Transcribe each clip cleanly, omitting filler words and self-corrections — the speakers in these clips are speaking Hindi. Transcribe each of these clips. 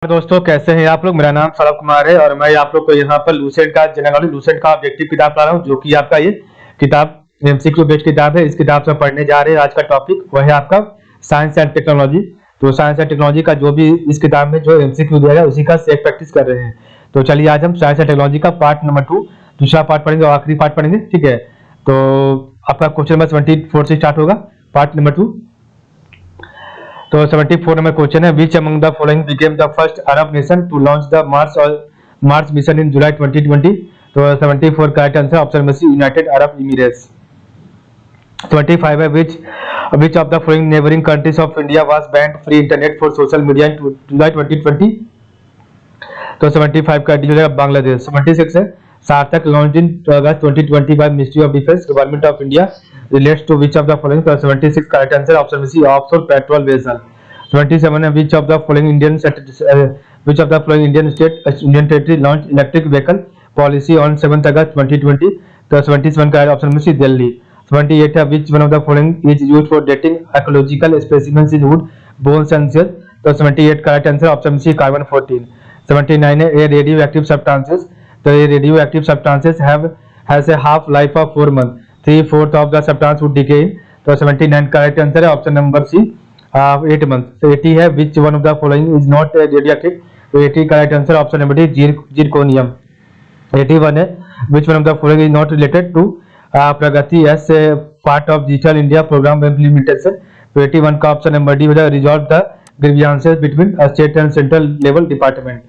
दोस्तों, कैसे हैं आप लोग। मेरा नाम सौरभ कुमार है और मैं आप लोग को यहाँ पर लूसेंट का जनरल नॉलेज लूसेंट का ऑब्जेक्टिव किताब ला रहा हूँ, जो कि आपका ये किताब एमसीक्यू बेस्ड किताब है। इस किताब से पढ़ने जा रहे हैं। आज का टॉपिक वह है आपका साइंस एंड टेक्नोलॉजी। तो साइंस एंड टेक्नोलॉजी का जो भी इस किताब में जो एमसीक्यू दिया है उसी का सेक प्रैक्टिस कर रहे हैं। तो चलिए आज हम साइंस एंड टेक्नोलॉजी का पार्ट नंबर 2 दूसरा पार्ट पढ़ेंगे और आखिरी पार्ट पढ़ेंगे। ठीक है, तो आपका क्वेश्चन नंबर 74 से स्टार्ट होगा, पार्ट नंबर 2। तो 74 नंबर क्वेश्चन है, which among the following became the first Arab nation to launch the Mars mission in July 2020। तो 74 का राइट आंसर ऑप्शन में सी, यूनाइटेड अरब इमिरेट्स। 25 है, which of the following neighbouring countries of India was banned free internet for social media in July 2020। तो 75 का डी हो जाएगा बांग्लादेश। 76 है, सार्थक launch in August 2020 by ministry of defence government of India relates to which of the following। तो 76 का राइट आंसर ऑप्शन में सी, ऑफशोर पेट्रोल वेसल। 27 है, which of the following Indian state Indian territory launched electric vehicle policy on 7th August 2020। तो 77 का ऑप्शन में सी, दिल्ली। 28 है, which one of the following is used for dating archaeological specimens in wood bones and shells। तो 78 का राइट आंसर ऑप्शन में सी, कार्बन 14। 79 है, a radioactive substances। तो ये radioactive substances has a half life of 4 months। 3/4 of the substance would decay। तो 79 का राइट आंसर है ऑप्शन नंबर सी, 8 मंथ। तो 80 है, which one of the following is not radioactive. तो 80 का right answer option number D, zirconium. 81 है, which one of the following is not related to Pragati as part of digital India programme implementation. तो 81 का ऑप्शन नंबर डी हो जाएगा, resolve the grievances between state and central level department.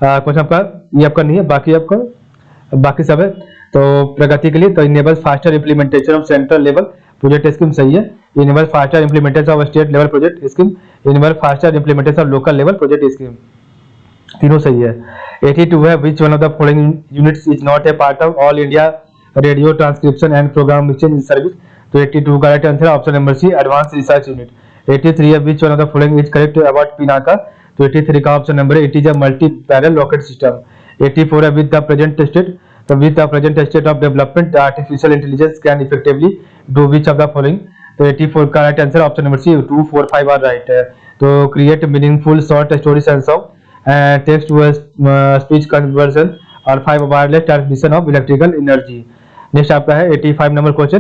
Question आपका ये आपका नहीं है, बाकी सब है। तो प्रगति के लिए तो enable faster implementation of central level project scheme सही है। Enable faster implementation of state level project scheme, enable faster implementation of local level project scheme, तीनों सही है। 82 है, which one of the following units is not a part of All India Radio transcription and programme exchange service. तो 82 का right answer option number C, advance research unit. 83 है, which one of the following is correct about Pinaka. तो 83 का ऑप्शन नंबर है, it is a multi parallel rocket system. 84 है, with the present state. So with the present state of development, artificial intelligence can effectively do which of the following। तो 84 का right answer option number C, 2, 4, 5 are right है। तो create meaningful short stories and song, text to speech conversion और 5 wireless transmission of electrical energy. Next आपका है 85 number question,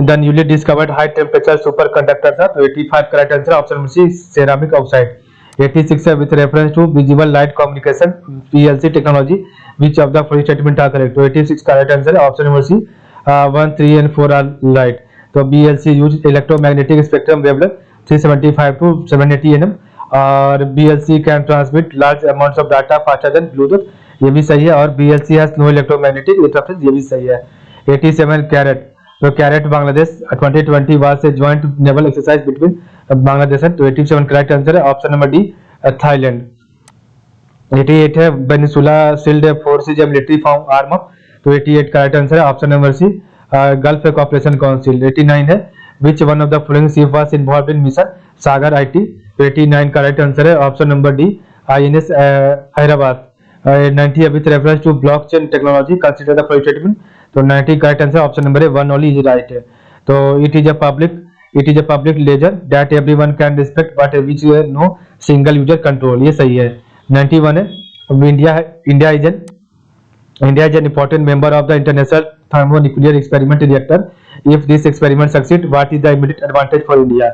the newly discovered high temperature superconductor था। तो 85 का right answer option number C, ceramic oxide. 86 है, with reference to visible light communication PLC technology which of the following statement are correct. तो 86 का राइट आंसर है option number C, 1, 3 and 4 are right. तो VLC use electromagnetic spectrum wavelength 375 to 780 nm और VLC can transmit large amounts of data faster than Bluetooth, ये भी सही है। और VLC has no electromagnetic interference, ये भी सही है। 87 कैरेट। तो carat Bangladesh 2020 was a joint naval exercise between Bangladesh and. तो 87 करेक्ट आंसर है ऑप्शन नंबर डी, थाईलैंड। 88 है, Venezuela sealed forces a military form arm up. तो 88 करेक्ट आंसर है option number C, Gulf Cooperation Council. 89 है, which one of the following ship was involved in mission Sagar IT. तो 89 करेक्ट आंसर है option number D, INS Hyderabad. 90 है, with reference to blockchain technology consider the following statement. तो 90 correct answer option number 1 only is right है। तो it is a public ledger that everyone can respect but which no single user control, ये सही है। 91 है, India is an important member of the international thermonuclear experiment reactor. If this experiment succeed what is the immediate advantage for India.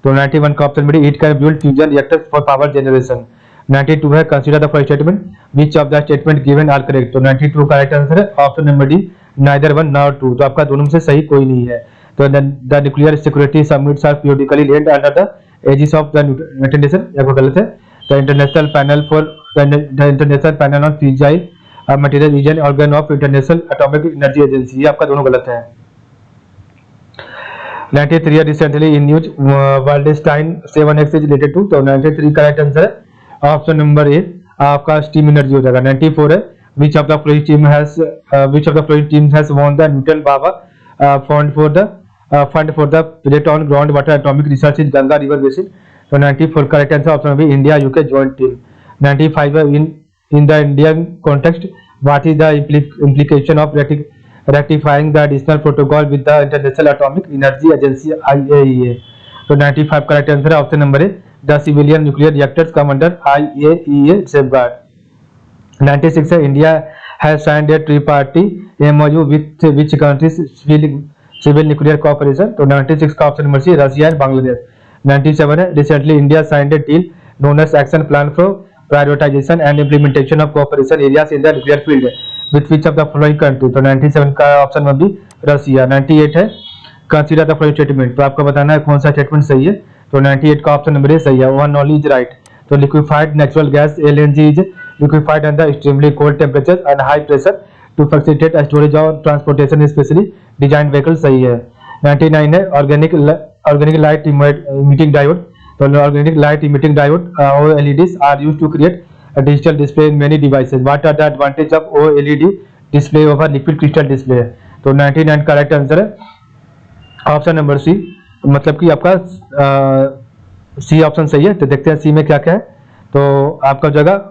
तो 91 का option number it can build fusion reactors for power generation. 92 है, consider the following statement which of the statement given are correct. तो 92 का राइट आंसर है option number D, neither 1 nor 2। तो आपका दोनों में से सही कोई नहीं है। तो the nuclear security summits are periodically held under the aegis of the United Nation, ये गलत है। The international panel on fissile material is an organ of international atomic energy agency, ये आपका दोनों गलत है। 93 है, recently in news Wendelstein 7x is related to. तो 93 का राइट आंसर है ऑप्शन नंबर ए, आपका स्टीम एनर्जी हो जाएगा। 94 है, which of the following team has won the Newton Baba fund for the project on groundwater atomic research in Ganga River Basin। तो 94 correct answer option number India UK joint team। 95 है, in the Indian context what is the implication of rectifying the additional protocol with the International Atomic Energy Agency IAEA। तो 95 करेक्ट आंसर है option number A, the civilian nuclear reactors come under IAEA safeguard. 96 है, India has signed a tri party MOU with which countries civil nuclear cooperation. तो 96 का option number C Russia and Bangladesh. 97 है, recently India signed a deal known as action plan for prioritization and implementation of cooperation areas in the nuclear field with which of the following country. तो 97 का ऑप्शन नंबर बी रशिया. 98 है, कंसीडर द फॉलोइंग स्टेटमेंट. तो आपको बताना है कौन सा स्टेटमेंट सही है. तो 98 का ऑप्शन नंबर ए सही है, वन ओनली इज राइट. तो liquefied natural gas LNG is liquefied under extremely cold temperatures and high pressure to facilitate storage or transportation especially designed vehicles. सही है. 99 है, organic light emitting diode. तो organic light emitting diode OLEDs are used to create a digital display in many devices. What are the advantage of OLED display over liquid crystal display? तो 99 का राइट आंसर है ऑप्शन नंबर सी, मतलब कि आपका सी ऑप्शन सही है. तो देखते हैं सी में क्या क्या है. तो आपका जगह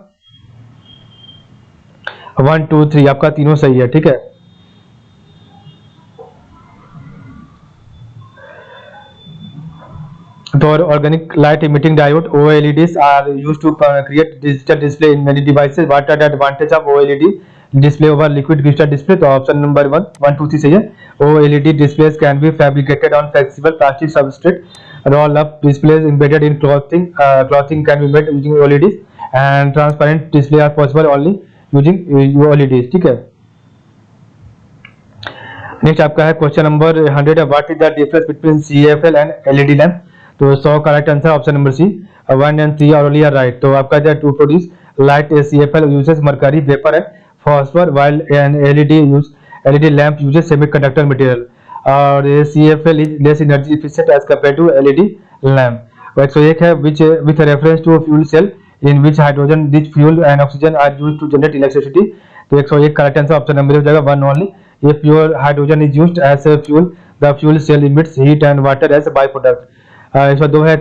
1 2 3 आपका तीनों सही है. ठीक है. तो organic light emitting diode OLEDs are used to create digital display in many devices. What are the advantage of OLED display over liquid crystal display? तो ऑप्शन नंबर 1 2 3 सही है. OLED displays can be fabricated on flexible plastic substrate. Roll up displays embedded in clothing can be made using OLEDs and transparent display are possible only using OLEDs. ठीक है. नेक्स्ट आपका है क्वेश्चन नंबर 100 है, what is the difference between CFL and LED lamp? तो 100 का right answer option number C, 1 and 3 are only right. तो आपका जो to produce light CFL uses mercury vapor and phosphor while an LED lamp uses semiconductor material. और CFL is less energy efficient as compared to LED lamp. 101 है, which with reference to a fuel cell in which hydrogen rich fuel and oxygen are used to generate electricity. तो 101 करेक्ट आंसर ऑप्शन नंबर हो जाएगा 1 ओनली. ये pure hydrogen is used as a fuel. The fuel cell emits heat and water as byproduct. 102 है,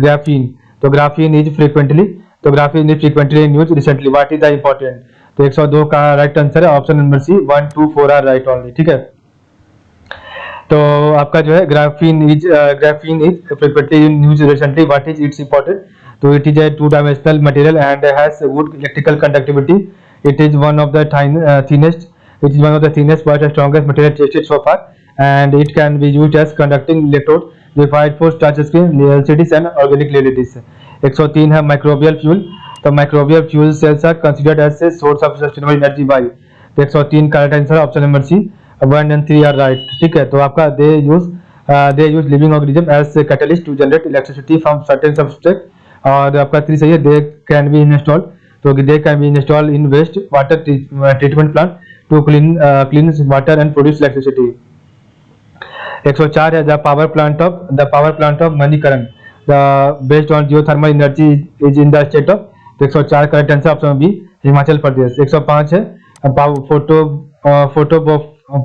ग्राफीन. तो graphene is frequently in use recently. What is the important? तो 102 का राइट आंसर है option number C, 1 2 4 are right only. ठीक है. तो आपका जो है graphene is frequently in use recently. What is its important? तो it is a two-dimensional material and has good electrical conductivity. It is one of the thinnest but strongest material tested so far, and it can be used as conducting electrode required for touch screen LCDs and organic LEDs. 103 है, microbial fuel. तो microbial fuel cells are considered as a source of sustainable energy by. तो 103 का right answer option number C, 1 and 3 are right. ठीक है. तो आपका they use living organism as a catalyst to generate electricity from certain substrate. और आपका 3 सही है, दे कैन बी इंस्टॉल्ड. तो they can be installed in waste water treatment plant to clean water and produce electricity. 104 है, the power plant of Manikaran based on geothermal energy is in the state of. तो 104 correct answer option B, Himachal Pradesh. 105 है,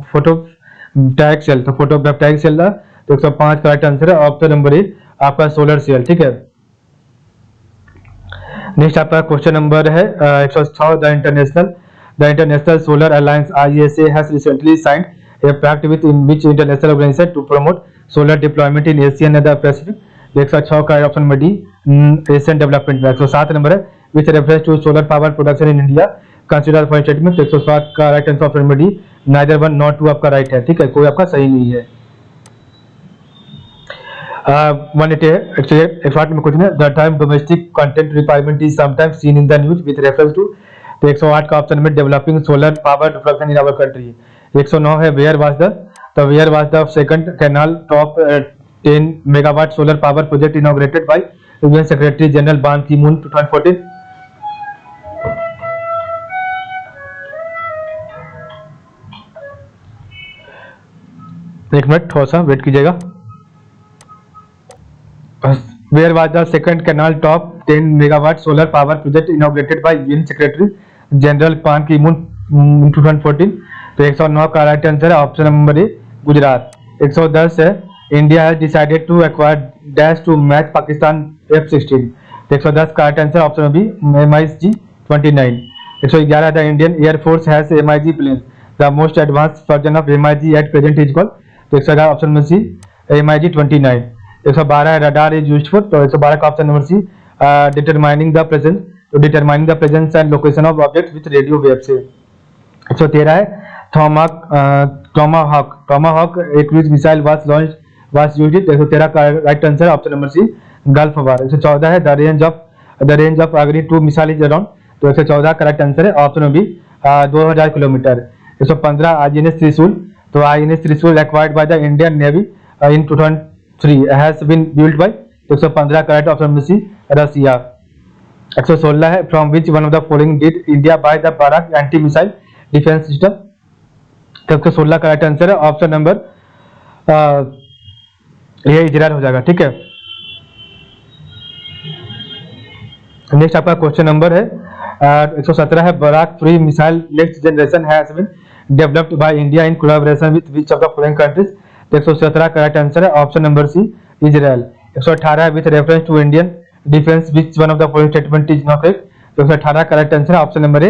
फोटोवोल्टाइक सेल. तो फोटोवोल्टाइक सेल था. तो 105 करेक्ट आंसर है ऑप्शन नंबर ए आपका सोलर सेल. ठीक है. नेक्स्ट आपका क्वेश्चन नंबर है 106, the international solar alliance ISA has recently signed a pact with in which international organisation to promote solar deployment in Asia and the Pacific. 106 का option number D, Asian development bank. 107 number है, which reference to solar power production in India consider for statement. 107 का right answer option number D, neither 1 not 2 आपका राइट है. ठीक है, कोई आपका सही नहीं है. 188 में कुछ नहीं. The term domestic content requirement is sometimes seen in the news with reference to. तो 108 का ऑप्शन में developing solar power production in our country. 109 है, where was the second canal top 10 megawatt solar power project inaugurated by UN secretary general Ban Ki moon 2014. एक मिनट थोड़ा सा वेट कीजिएगा. Where was the second canal top 10 megawatt solar power project inaugurated by UN Secretary General Ban Ki-moon in 2014? तो 109 का राइट आंसर है ऑप्शन नंबर ए, गुजरात. 110 है, India has decided to acquire dash to match Pakistan F-16. 110 का right answer option B, MiG-29. 111 the Indian air force has MiG plane. The most advanced version of MiG at present is called. तो 111 ऑप्शन में सी, MiG-29. 112 है रडार इज यूज्ड फॉर, तो 112 का option number C. Determining the presence, तो determining the presence and location of object with radio wave से। 113 है Tomahawk a cruise missile was used. 113 का right answer option number C Gulf war. 114 है द रेंज ऑफ अग्नि 2 मिसाइल इज अराउंड, तो 114 का राइट आंसर है option number B 2000 kilometre. 115 INS Trishul, तो INS Trishul acquired by the Indian navy in 2003 has been built by, तो 115 का right option number C Russia. 116 है from which one of the following did India buy the Barak anti missile defence system, तो 116 का राइट आंसर है ऑप्शन नंबर ये इजराइल हो जाएगा, ठीक है। नेक्स्ट आपका क्वेश्चन नंबर है 117 है Barak free missile next generation has been developed by India in collaboration with which of the following countries, तो 117 का राइट आंसर है option number C Israel. 118 with reference to Indian defence which one of the following statement is not correct, तो 118 का राइट आंसर है option number A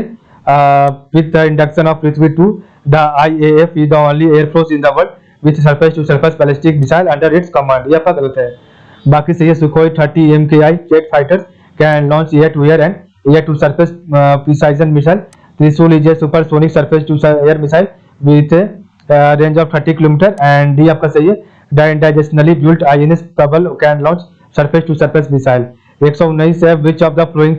with the induction of Prithvi to the IAF is the only air force in the world which surface to surface ballistic missile under its command, ये आपका गलत है। बाकी सही है। Sukhoi 30 MKI jet fighters can launch air to air and air to surface precision missile. Trishul is a supersonic surface to air missile with range of 30 kilometre and D आपका सही है। The indigenously built INS Prabal can launch surface to surface missile. 119 है which of the following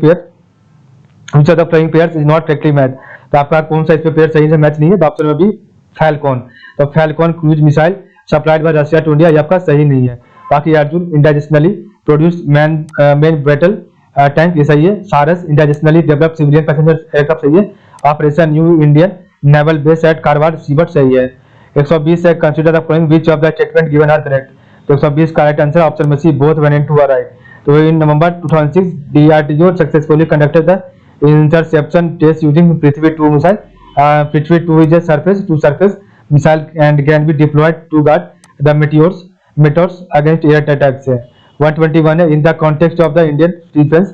pairs is not correctly match, तो आपका कौन सा इसमें पेयर सही से मैच नहीं है, तो ऑप्शन में भी फैल्कॉन, तो Falcon cruise missile supplied by Russia to India, ये आपका सही नहीं है। बाकी Arjun indigenously produce main battle tank, ये सही है। Saras indigenously developed civilian passenger aircraft, सही है। Operation new Indian naval base at Karwar Seabird, सही है। 120 है consider the following which of the statement given are correct, तो 120 का राइट आंसर ऑप्शन में C both 1 and 2 are right. तो इन नवंबर 2006 DRDO successfully conducted the interception test using Prithvi 2 missile. Prithvi 2 is a surface to surface missile and can be deployed to guard the meteors against air attacks. 121 है in the context of the Indian defense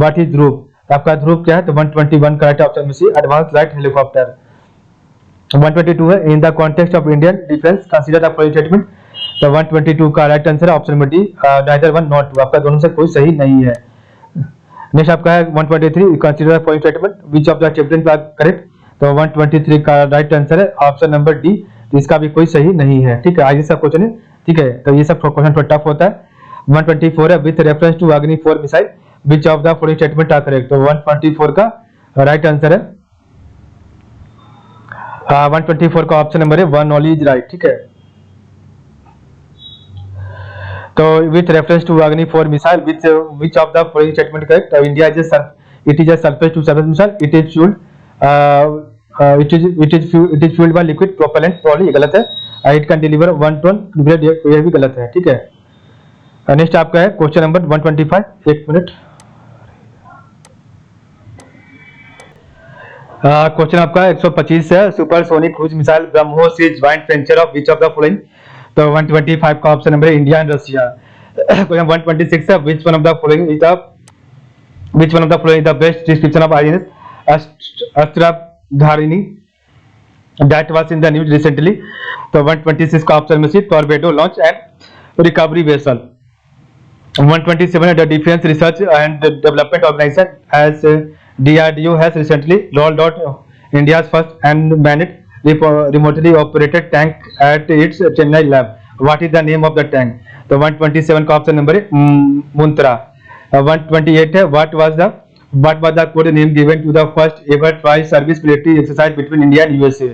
what is ध्रुव, आपका ध्रुव क्या है, तो 121 का राइट ऑप्शन में सी एडवांस लाइट हेलीकॉप्टर। 122 है in the context of Indian defense consider the following statement, तो 122 का राइट आंसर है ऑप्शन में D neither one not two, आपका दोनों से कोई सही नहीं है। नेक्स्ट आपका है 123 consider the following statement which of the statement are correct, तो 123 का राइट आंसर है ऑप्शन नंबर डी, तो इसका भी कोई सही नहीं है, ठीक है। आज इसका क्वेश्चन है, ठीक है, तो ये सब क्वेश्चन थोड़ा टफ होता है। 124 है with reference to Agni 4 missile which of the following statement are correct, तो 124 का राइट आंसर है 124 का ऑप्शन नंबर है 1 ओनली इज राइट, ठीक है। तो with reference to Agni 4 missile which of the following statement correct, India is a surface to surface missile, it is fueled by liquid propellant, probably ये गलत है। it can deliver 1 ton, ये भी गलत है, ठीक है। नेक्स्ट आपका है क्वेश्चन नंबर 125, एक मिनट। क्वेश्चन आपका 125 है supersonic cruise missile BrahMos is joint venture of which of the following, तो 125 का ऑप्शन नंबर है इंडिया एंड रशिया। क्वेश्चन 126 है which one of the following is the best description of INS Astradharini that was in the news recently, तो 126 का ऑप्शन में C torpedo launch and recovery vessel. 127 है the defence research and development organisation has DRDO has recently rolled out India's first unmanned remotely operated tank at its Chennai lab. What is the name of the tank? तो 127 का ऑप्शन नंबर है मुंत्रा। 128 है what was the code name given to the first ever tri-service military exercise between India and USA?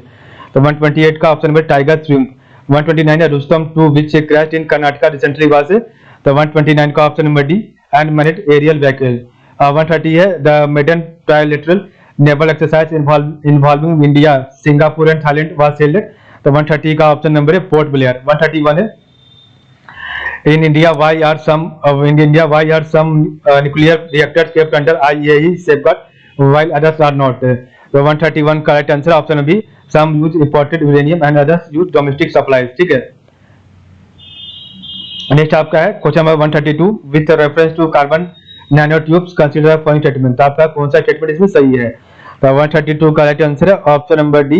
तो 128 का ऑप्शन नंबर टाइगर श्रिम्प। 129 है Rustam 2 which crashed in Karnataka recently was, तो 129 का option number D unmanned aerial vehicle। 130 है the maiden trilateral naval exercise involving India Singapore and Thailand was held, तो 130 का ऑप्शन नंबर है पोर्ट ब्लेयर। 131 है in India why are some nuclear reactors kept under IAEA safeguard while others are not, तो 131 का right answer option B some use imported uranium and others use domestic supplies, ठीक है। नेक्स्ट आपका है question number 132 with reference to carbon nanotubes consider the following statement, तो आपका कौन सा स्टेटमेंट इसमें सही है, तो 132 का राइट आंसर है option number D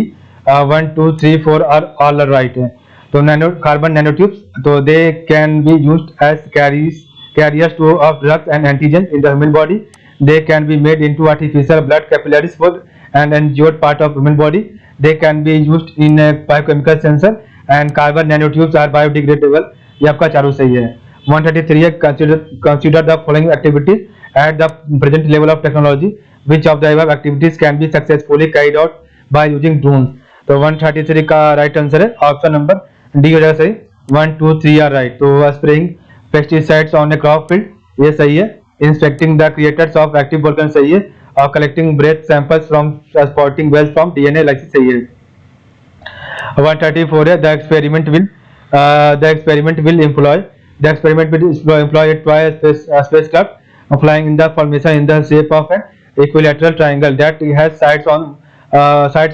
1 2 3 4 are all right है। तो नैनो कार्बन नैनोट्यूब्स, तो they can be used as carriers to of drugs and antigens in the human body. They can be made into artificial blood capillaries for an injured part of human body. They can be used in a biochemical sensor and carbon nanotubes are biodegradable. ये आपका चारों सही है। 133 है consider the following activities at the present level of technology. Which of the above activities can be successfully carried out by using drones? तो 133 का राइट आंसर है ऑप्शन नंबर डी हो जाएगा सही। 1, 2, 3 आर राइट। तो spraying pesticides on a crop field ये सही है। Inspecting the craters of active volcano सही है। और collecting breath samples from transporting whales from DNA lysis सही है। 134 है the experiment will employ a toy spacecraft flying in the formation in the shape of an equilateral triangle that has sides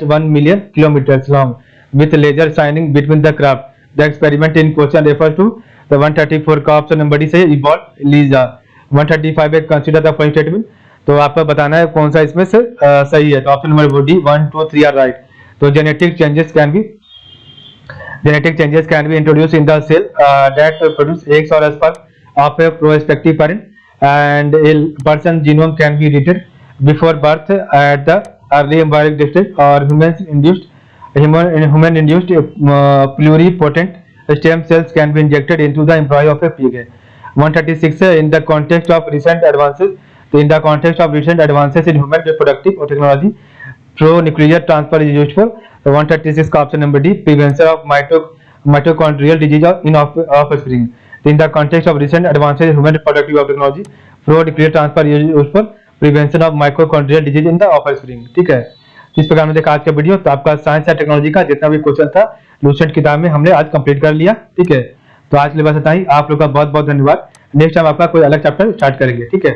1 million kilometers long with laser shining between the craft. The experiment in question refers to the 134 का ऑप्शन नंबर डी से इवॉल्व लीजा। 135 है कंसीडर द फॉलोइंग स्टेटमेंट, तो आपको बताना है कौन सा इसमें से सही है। तो option number D 1, 2, 3 are right. तो genetic changes can be introduced in the cell that produce eggs or sperm of a prospective parent, and a person's genome can be edited before birth at the early embryonic stage, or human induced pluripotent stem cells can be injected into the embryo of a pig. 136 in the context of recent advances, so in the context of recent advances in human reproductive technology, pro-nuclear transfer is used for। 136 का option number D prevention of mitochondrial disease in offspring. In the context of recent advances in human reproductive technology, pro-nuclear transfer is used for prevention of mitochondrial disease in the offspring। ठीक है, इस प्रकार में देखा आज का वीडियो। तो आपका साइंस या टेक्नोलॉजी का जितना भी क्वेश्चन था लूसेंट किताब में हमने आज कंप्लीट कर लिया। ठीक है, तो आज के लिए बस इतना ही। आप लोग का बहुत बहुत धन्यवाद। नेक्स्ट टाइम आपका कोई अलग चैप्टर स्टार्ट करेंगे। ठीक है।